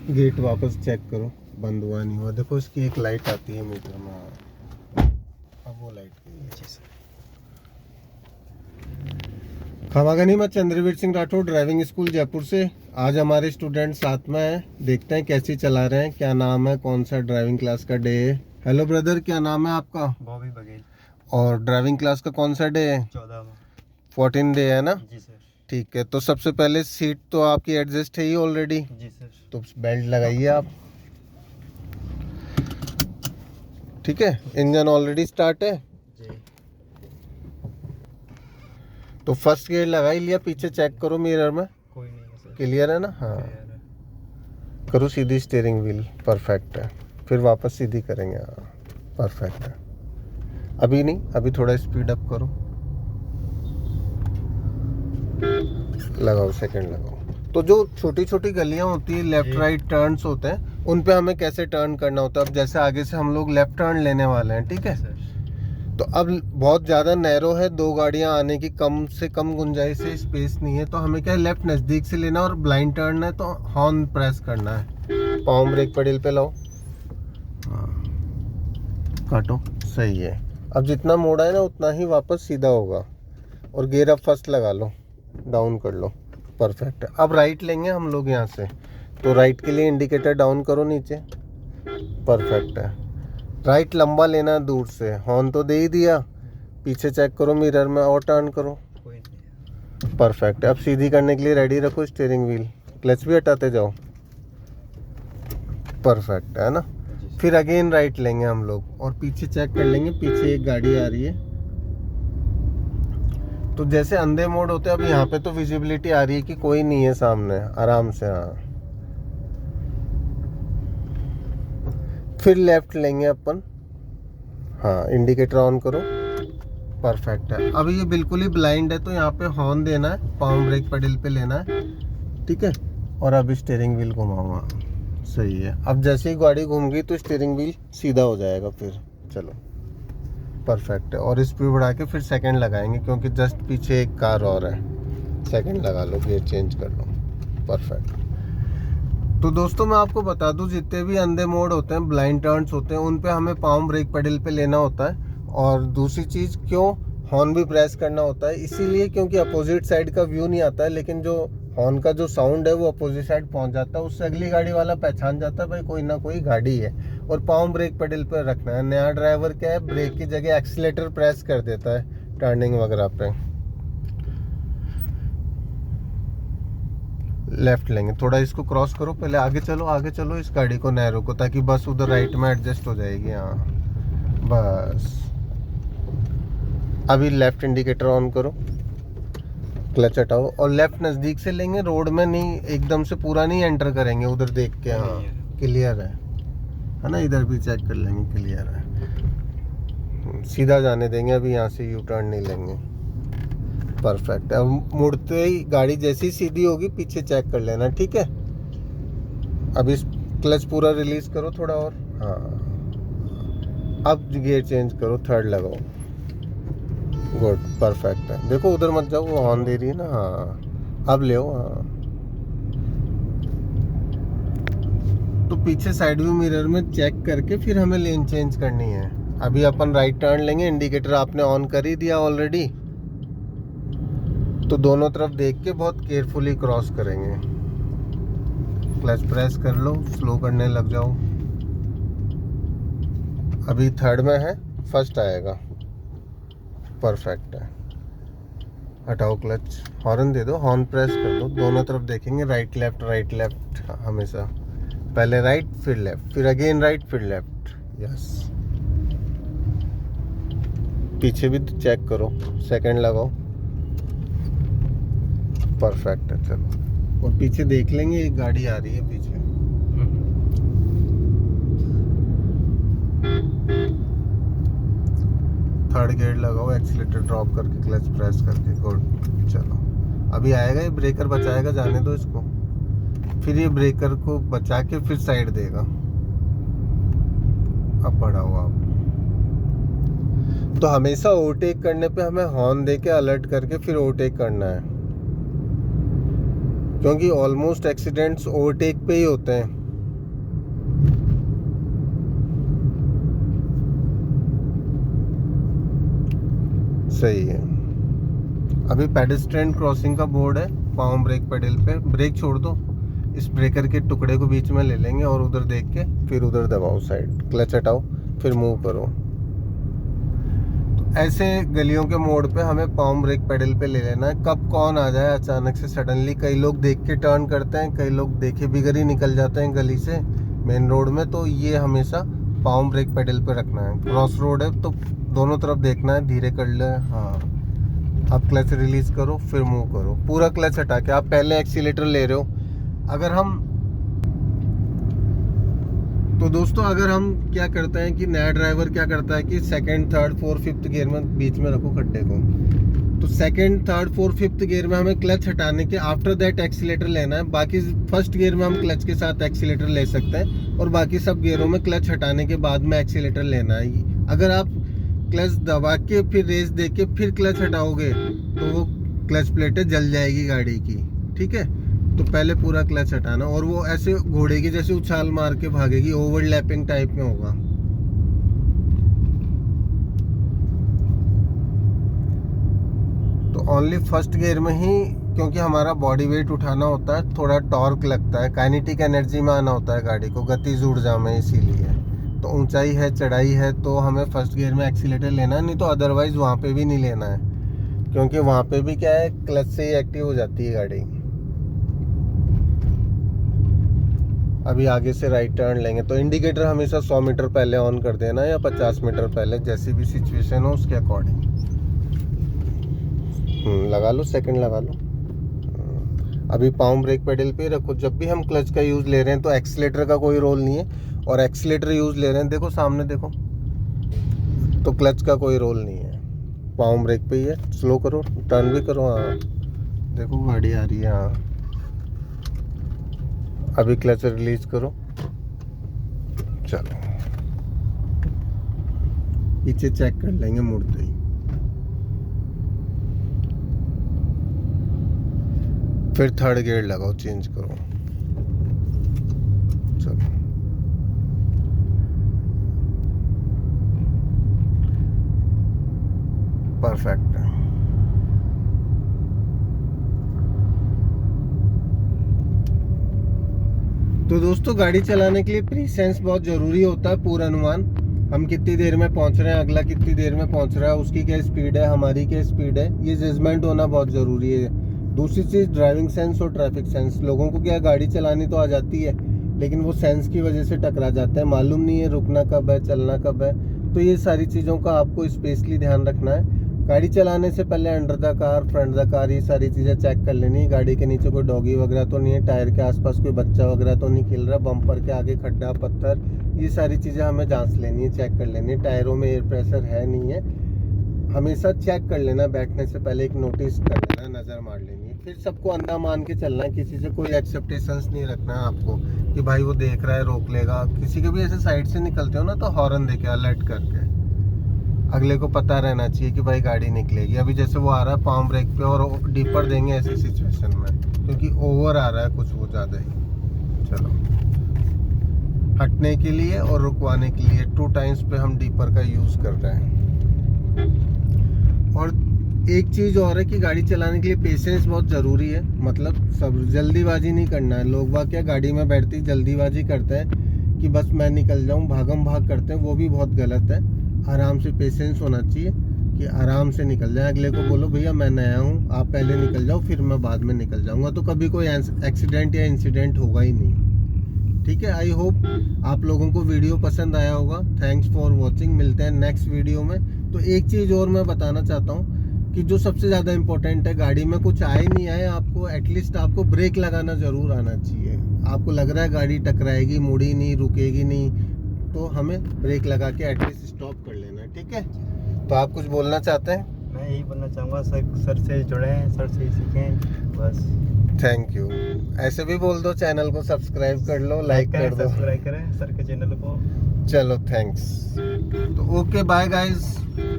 Gate वापस check करो, बंद हुआ नहीं हुआ। देखो इसकी एक लाइट आती है मीटर में, अब वो लाइट गई है। खमा गनीमत, चंद्रवीर सिंह राठौर, ड्राइविंग स्कूल जयपुर से। आज हमारे स्टूडेंट साथ में हैं, देखते हैं कैसी चला रहे हैं, क्या नाम है, कौन सा ड्राइविंग क्लास का डे है। हेलो ब्रदर, क्या नाम है आपका? बॉबी बघेल। और ड्राइविंग क्लास का कौन सा डे है? 14 डे है ना? जी सर। ठीक है, तो सबसे पहले सीट तो आपकी एडजस्ट है ही ऑलरेडी, जी सर। तो बेल्ट लगाइए आप। ठीक है, इंजन ऑलरेडी स्टार्ट है। जी। तो फर्स्ट गियर लगा ही लिया, पीछे चेक करो मिरर में, कोई नहीं है सर। क्लियर है ना? हाँ, करो सीधी स्टीयरिंग व्हील, परफेक्ट है। फिर वापस सीधी करेंगे, हाँ परफेक्ट है। अभी नहीं, अभी थोड़ा स्पीड अप करो, लगाओ सेकंड लगाओ। तो जो छोटी छोटी गलियां होती है, लेफ्ट राइट टर्न्स होते हैं, उन पे हमें कैसे टर्न करना होता है। अब जैसे आगे से हम लोग लेफ्ट टर्न लेने वाले हैं, ठीक है सर। तो अब बहुत ज़्यादा नैरो है, दो गाड़ियां आने की कम से कम गुंजाइश है, स्पेस नहीं है, तो हमें क्या लेफ्ट नज़दीक से लेना और ब्लाइंड टर्न है तो हॉर्न प्रेस करना है। पाँव ब्रेक पेडल पे लाओ, काटो, सही है। अब जितना मोड़ा है ना उतना ही वापस सीधा होगा। और गियर अब फर्स्ट लगा लो, डाउन कर लो, परफेक्ट है। अब राइट लेंगे हम लोग यहाँ से, तो राइट के लिए इंडिकेटर डाउन करो नीचे, परफेक्ट है। राइट लंबा लेना है दूर से, हॉर्न तो दे ही दिया, पीछे चेक करो मिरर में और टर्न करो, कोई नहीं। परफेक्ट है। अब सीधी करने के लिए रेडी रखो स्टीयरिंग व्हील, क्लच भी हटाते जाओ, परफेक्ट है ना? फिर अगेन राइट लेंगे हम लोग और पीछे चेक कर लेंगे, पीछे एक गाड़ी आ रही है। तो जैसे अंधे मोड़ होते हैं, अब यहाँ पे तो विजिबिलिटी आ रही है कि कोई नहीं है सामने, आराम से। हाँ, फिर लेफ्ट लेंगे अपन, हाँ इंडिकेटर ऑन करो, परफेक्ट है। अब ये बिल्कुल ही ब्लाइंड है, तो यहाँ पे हॉर्न देना है, पाँव ब्रेक पेडल पे लेना है, ठीक है। और अब स्टीयरिंग व्हील घुमाऊंगा, सही है। अब जैसे ही गाड़ी घूम गई तो स्टीयरिंग व्हील सीधा हो जाएगा, फिर चलो परफेक्ट है। और स्पीड बढ़ा के फिर सेकंड लगाएंगे, क्योंकि जस्ट पीछे एक कार और है। सेकंड लगा लो, गियर चेंज कर लो, परफेक्ट। तो दोस्तों मैं आपको बता दूं, जितने भी अंधे मोड़ होते हैं, ब्लाइंड टर्न्स होते हैं, उन पे हमें पाम ब्रेक पेडल पे लेना होता है। और दूसरी चीज़, क्यों हॉर्न भी प्रेस करना होता है, इसीलिए क्योंकि अपोजिट साइड का व्यू नहीं आता है, लेकिन जो हॉर्न का जो साउंड है वो अपोजिट साइड पहुंच जाता है, उससे अगली गाड़ी वाला पहचान जाता है भाई कोई ना कोई गाड़ी है। और पाम ब्रेक पेडल पे रखना है। नया ड्राइवर क्या है, ब्रेक की जगह एक्सीलेटर प्रेस कर देता है टर्निंग वगैरह पे। लेफ्ट लेंगे, थोड़ा इसको क्रॉस करो, पहले आगे चलो इस गाड़ी को, नैरो को, ताकि बस उधर राइट में एडजस्ट हो जाएगी। हाँ बस, अभी लेफ्ट इंडिकेटर ऑन करो, क्लच हटाओ और लेफ्ट नज़दीक से लेंगे, रोड में नहीं, एकदम से पूरा नहीं एंटर करेंगे, उधर देख के। हाँ क्लियर है ना? इधर भी चेक कर लेंगे, क्लियर है। सीधा जाने देंगे, अभी यहाँ से यू टर्न नहीं लेंगे, परफेक्ट। अब मुड़ते ही गाड़ी जैसी सीधी होगी पीछे चेक कर लेना, ठीक है। अब इस क्लच पूरा रिलीज करो थोड़ा और, हाँ अब गियर चेंज करो, थर्ड लगाओ, गुड परफेक्ट है। देखो उधर मत जाओ, वो हॉर्न दे रही है ना। हाँ अब ले, हाँ तो पीछे साइड व्यू मिरर में चेक करके फिर हमें लेन चेंज करनी है। अभी अपन राइट टर्न लेंगे, इंडिकेटर आपने ऑन कर ही दिया ऑलरेडी, तो दोनों तरफ देख के बहुत केयरफुली क्रॉस करेंगे। क्लच प्रेस कर लो, स्लो करने लग जाओ। अभी थर्ड में है, फर्स्ट आएगा, परफेक्ट है। हटाओ क्लच, हॉर्न दे दो, हॉर्न प्रेस कर दो, दोनों तरफ देखेंगे, राइट लेफ्ट हमेशा, पहले राइट फिर लेफ्ट, फिर अगेन राइट फिर लेफ्ट, यस। पीछे भी चेक करो, सेकंड लगाओ, परफेक्ट है। चलो और पीछे देख लेंगे, एक गाड़ी आ रही है पीछे, थर्ड गियर लगाओ, एक्सीलेटर ड्रॉप करके, क्लच प्रेस करके, गुड। चलो अभी आएगा ये, ब्रेकर बचाएगा, जाने दो इसको, फिर ये ब्रेकर को बचा के फिर साइड देगा। अब बढ़ाओ आप। तो हमेशा ओवरटेक करने पे हमें हॉर्न दे के अलर्ट करके फिर ओवरटेक करना है, क्योंकि ऑलमोस्ट एक्सीडेंट्स ओवरटेक पे ही होते हैं। सही है। अभी पेडेस्ट्रियन क्रॉसिंग का बोर्ड है, पाँव ब्रेक पेडल पे, ब्रेक छोड़ दो, इस ब्रेकर के टुकड़े को बीच में ले लेंगे और उधर देख के फिर उधर दबाओ साइड, क्लच हटाओ, फिर मूव करो। तो ऐसे गलियों के मोड़ पे हमें पाम ब्रेक पेडल पे ले लेना है। कब कौन आ जाए अचानक से सडनली, कई लोग देख के टर्न करते हैं, कई लोग देखे बिगर ही निकल जाते हैं गली से मेन रोड में, तो ये हमेशा पाम ब्रेक पेडल पे रखना है। क्रॉस रोड है तो दोनों तरफ देखना है, धीरे कर ले। हाँ, आप क्लच रिलीज करो फिर मूव करो, पूरा क्लच हटा के। आप पहले एक्सीलेटर ले रहे हो, अगर हम तो दोस्तों अगर हम क्या करते हैं कि नया ड्राइवर क्या करता है कि second, third, fourth, fifth gear में बीच में रखो खड्डे को, तो second, third, fourth, fifth gear में हमें क्लच हटाने के आफ्टर दैट एक्सीलेटर लेना है। बाकी फर्स्ट गियर में हम क्लच के साथ एक्सीलेटर ले सकते हैं और बाकी सब गियरों में क्लच हटाने के बाद में एक्सीलेटर लेना है। अगर आप क्लच दबा के फिर रेस दे के फिर क्लच हटाओगे तो वो क्लच प्लेटें जल जाएगी गाड़ी की, ठीक है। तो पहले पूरा क्लच हटाना, और वो ऐसे घोड़े की जैसे उछाल मार के भागेगी, ओवरलैपिंग टाइप में होगा। तो ओनली फर्स्ट गियर में ही, क्योंकि हमारा बॉडी वेट उठाना होता है, थोड़ा टॉर्क लगता है, काइनेटिक एनर्जी में आना होता है गाड़ी को, गतिज ऊर्जा में, इसीलिए। तो ऊंचाई है, चढ़ाई है, तो हमें फर्स्ट गियर में एक्सीलेटर लेना है, नहीं तो अदरवाइज वहाँ पे भी नहीं लेना है, क्योंकि वहाँ पे भी क्या है, क्लच से ही एक्टिव हो जाती है गाड़ी। अभी आगे से राइट टर्न लेंगे तो इंडिकेटर हमेशा 100 मीटर पहले ऑन कर देना या 50 मीटर पहले, जैसी भी सिचुएशन हो उसके अकॉर्डिंग। लगा लो, सेकंड लगा लो। अभी पाम ब्रेक पेडल पे रखो। जब भी हम क्लच का यूज़ ले रहे हैं तो एक्सीलेटर का कोई रोल नहीं है, और एक्सीलेटर यूज़ ले रहे हैं, देखो सामने देखो, तो क्लच का कोई रोल नहीं है, पाम ब्रेक पे ही है। स्लो करो, टर्न भी करो। हाँ देखो गाड़ी आ रही है। हाँ, अभी क्लच रिलीज करो, चलो पीछे चेक कर लेंगे मुड़ते ही। फिर थर्ड गियर लगाओ, चेंज करो, चलो परफेक्ट है। तो दोस्तों गाड़ी चलाने के लिए प्रीसेंस बहुत ज़रूरी होता है, पूर्वानुमान। हम कितनी देर में पहुंच रहे हैं, अगला कितनी देर में पहुंच रहा है, उसकी क्या स्पीड है, हमारी क्या स्पीड है, ये जजमेंट होना बहुत ज़रूरी है। दूसरी चीज़ ड्राइविंग सेंस और ट्रैफिक सेंस। लोगों को क्या गाड़ी चलानी तो आ जाती है, लेकिन वो सेंस की वजह से टकरा जाते हैं, मालूम नहीं है रुकना कब है, चलना कब है। तो ये सारी चीज़ों का आपको स्पेशली ध्यान रखना है। गाड़ी चलाने से पहले under the car, front the car, ये सारी चीज़ें चेक कर लेनी। गाड़ी के नीचे कोई डॉगी वगैरह तो नहीं है, टायर के आसपास कोई बच्चा वगैरह तो नहीं खेल रहा, बम्पर के आगे खड्डा पत्थर, ये सारी चीज़ें हमें जांच लेनी है, चेक कर लेनी है। टायरों में एयर प्रेशर है नहीं है, हमेशा चेक कर लेना। बैठने से पहले एक नोटिस कर लेना, नज़र मार लेनी है। फिर सबको अंधा मान के चलना है, किसी से कोई एक्सेप्टेशंस नहीं रखना है आपको कि भाई वो देख रहा है रोक लेगा। किसी के भी ऐसे साइड से निकलते हो ना तो हॉर्न देके अलर्ट करके, अगले को पता रहना चाहिए कि भाई गाड़ी निकलेगी। अभी जैसे वो आ रहा है पाम ब्रेक पे और डीपर देंगे ऐसी सिचुएशन में, क्योंकि ओवर आ रहा है कुछ वो ज़्यादा ही। चलो, हटने के लिए और रुकवाने के लिए 2 टाइम्स पे हम डीपर का यूज़ कर रहे हैं। और एक चीज़ और है कि गाड़ी चलाने के लिए पेशेंस बहुत ज़रूरी है, मतलब सब जल्दीबाजी नहीं करना है। लोग बाग क्या गाड़ी में बैठती जल्दीबाजी करते हैं कि बस मैं निकल जाऊं, भागम भाग करते हैं, वो भी बहुत गलत है। आराम से पेशेंस होना चाहिए कि आराम से निकल जाए। अगले को बोलो भैया मैं नया हूँ, आप पहले निकल जाओ, फिर मैं बाद में निकल जाऊँगा, तो कभी कोई एक्सीडेंट या इंसिडेंट होगा ही नहीं। ठीक है, आई होप आप लोगों को वीडियो पसंद आया होगा। थैंक्स फॉर वॉचिंग, मिलते हैं नेक्स्ट वीडियो में। तो एक चीज़ और मैं बताना चाहता हूँ कि जो सबसे ज़्यादा इम्पोर्टेंट है, गाड़ी में कुछ आए नहीं आए, आपको एटलीस्ट आपको ब्रेक लगाना ज़रूर आना चाहिए। आपको लग रहा है गाड़ी टकराएगी, मुड़ी नहीं, रुकेगी नहीं, तो हमें ब्रेक लगा के एटलीस्ट स्टॉप कर लेना है। ठीक है, तो आप कुछ बोलना चाहते हैं? मैं यही बोलना चाहूँगा, सर से जुड़ें, सर से सीखें, बस। Thank you. ऐसे भी बोल दो, चैनल को सब्सक्राइब कर लो, लाइक कर दो, सब्सक्राइब करें सर के चैनल को। चलो थैंक्स। तो ओके, बाय गाइस।